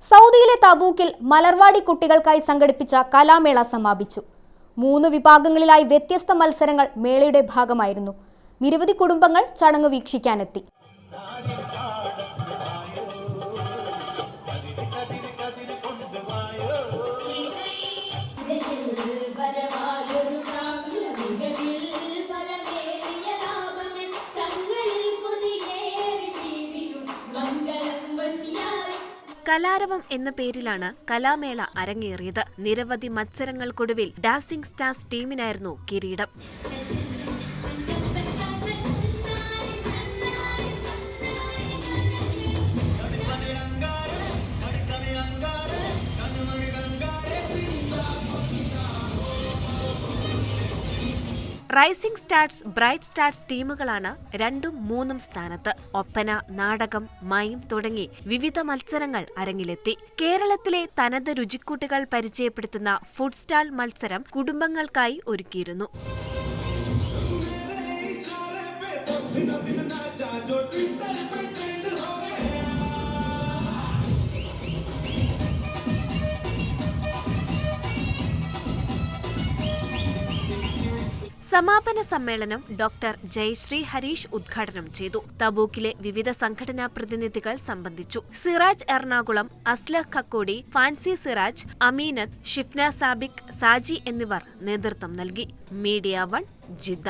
സൗദിയിലെ തബൂക്കിൽ മലർവാടി കുട്ടികൾക്കായി സംഘടിപ്പിച്ച കലാമേള സമാപിച്ചു. 3 വിഭാഗങ്ങളിലായി വ്യത്യസ്ത മത്സരങ്ങൾ മേളയുടെ ഭാഗമായിരുന്നു. നിരവധി കുടുംബങ്ങൾ ചടങ്ങ് വീക്ഷിക്കാനെത്തി. കലാരവം എന്ന പേരിലാണ് കലാമേള അരങ്ങേറിയത്. നിരവധി മത്സരങ്ങൾക്കൊടുവിൽ ഡാൻസിംഗ് സ്റ്റാർസ് ടീമിനായിരുന്നു കിരീടം. റൈസിംഗ് സ്റ്റാർസ്, ബ്രൈറ്റ് സ്റ്റാർസ് ടീമുകളാണ് 2ഉം 3ഉം സ്ഥാനത്ത്. ഒപ്പന, നാടകം, മൈം തുടങ്ങി വിവിധ മത്സരങ്ങൾ അരങ്ങിലെത്തി. കേരളത്തിലെ തനത് രുചിക്കൂട്ടുകൾ പരിചയപ്പെടുത്തുന്ന ഫുഡ് സ്റ്റാൾ മത്സരം കുടുംബങ്ങൾക്കായി ഒരുക്കിയിരുന്നു. സമാപന സമ്മേളനം ഡോക്ടർ ജയശ്രീ ഹരീഷ് ഉദ്ഘാടനം ചെയ്തു. തബൂക്കിലെ വിവിധ സംഘടനാ പ്രതിനിധികൾ സംബന്ധിച്ചു. സിറാജ് എറണാകുളം, അസ്ലഹ് കക്കോടി, ഫാൻസി സിറാജ്, അമീനത്ത്, ഷിഫ്ന സാബിക്, സാജി എന്നിവർ നേതൃത്വം നൽകി. Media 1 Jeddah.